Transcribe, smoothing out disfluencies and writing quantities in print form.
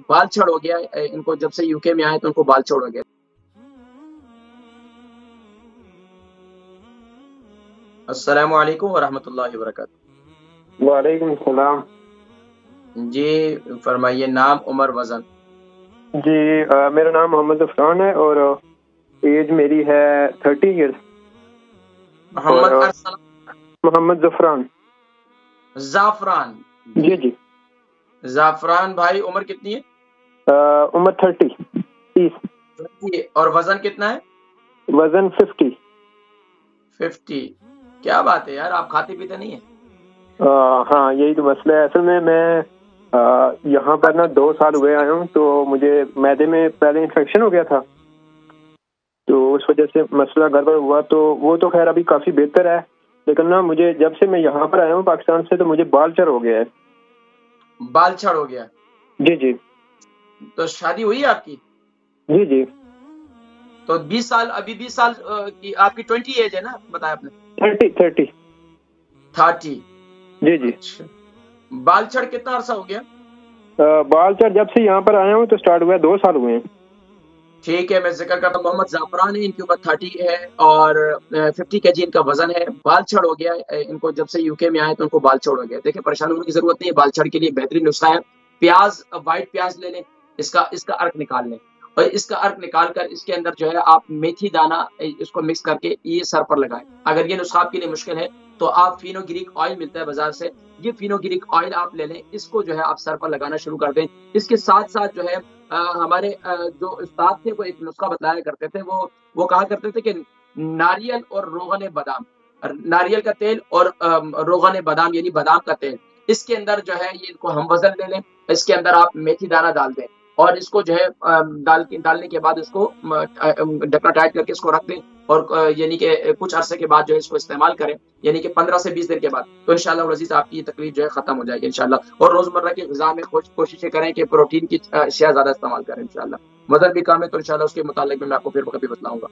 بال جھڑ ہو گیا ان کو، جب سے یو کے میں آئے تو ان کو بال جھڑ ہو گیا۔ السلام علیکم ورحمۃ اللہ وبرکاتہ۔ وعلیکم السلام۔ جی فرمائیے، نام، عمر، وزن؟ جی میرا نام محمد فرحان ہے اور ایج میری ہے 30 ایئرس۔ محمد ارسلان؟ محمد زفران۔ زعفران؟ جی جی زعفران بھائی، عمر کتنی ہے؟ عمر 30۔ اور وزن کتنا ہے؟ وزن 50۔ کیا بات ہے یار، آپ کھاتے پیتے نہیں ہیں؟ ہاں یہی تو مسئلہ ہے اصل میں یہاں پر نا 2 سال ہوئے آیا ہوں، تو مجھے معدے میں پہلے انفیکشن ہو گیا تھا، تو اس وجہ سے مسئلہ گڑبڑ ہوا، تو وہ تو خیر ابھی کافی بہتر ہے، لیکن نا مجھے جب سے میں یہاں پر آیا ہوں پاکستان سے تو مجھے بال چڑھ ہو گیا ہے۔ بال جھڑ ہو گیا؟ جی جی۔ تو شادی ہوئی آپ کی؟ جی جی۔ تو 20 سال، ابھی 20 سال کی آپ کی 20 ایج ہے نا، بتایا آپ نے؟ 30۔ جی جی۔ بال چڑھ کتنا عرصہ ہو گیا؟ بال چڑھ جب سے یہاں پر آیا ہوں تو سٹارٹ ہوا ہے، 2 سال ہوئے ہیں۔ ٹھیک ہے، میں ذکر کرتا ہوں، محمد زعفران ہے، ان کی عمر 30 ہے اور 50 kg ان کا وزن ہے۔ بال چھڑ ہو گیا ان کو، جب سے یو کے میں آئے تو ان کو بال چھڑ ہو گیا۔ دیکھیں پریشان ہونے کی ضرورت نہیں ہے، بال چھڑ کے لیے بہترین نسخہ ہے، پیاز، وائٹ پیاز لے لیں، اس کا ارک نکال لیں، اور اس کا ارک نکال کر اس کے اندر جو ہے آپ میتھی دانہ اس کو مکس کر کے یہ سر پر لگائیں۔ اگر یہ نسخہ آپ کے لیے مشکل ہے تو آپ فینو گریک آئل ملتا ہے بازار سے، یہ فینو گریک آئل آپ لے لیں، اس کو جو ہے آپ سر پر لگانا شروع کر دیں۔ اس کے ساتھ ساتھ جو ہے ہمارے جو استاد تھے وہ ایک نسخہ بتایا کرتے تھے، وہ کہا کرتے تھے کہ ناریل اور روغن بادام، ناریل کا تیل اور روغن بادام یعنی بادام کا تیل، اس کے اندر جو ہے یہ کو ہم وزن لے لیں، اس کے اندر آپ میتھی دانہ ڈال دیں، اور اس کو جو ہے ڈالنے کے بعد اس کو ڈھکنا ٹائٹ کر کے اس کو رکھ دیں، اور یعنی کہ کچھ عرصے کے بعد جو ہے اس کو استعمال کریں، یعنی کہ 15 سے 20 دن کے بعد، تو انشاءاللہ العزیز آپ کی یہ تکلیف جو ہے ختم ہو جائے گی انشاءاللہ۔ اور روزمرہ کی غذا میں کوششیں کریں کہ پروٹین کی اشیاء زیادہ استعمال کریں انشاءاللہ۔ وزن بھی کم ہے تو انشاءاللہ اس کے متعلق میں آپ کو پھر کبھی بتلاؤں گا۔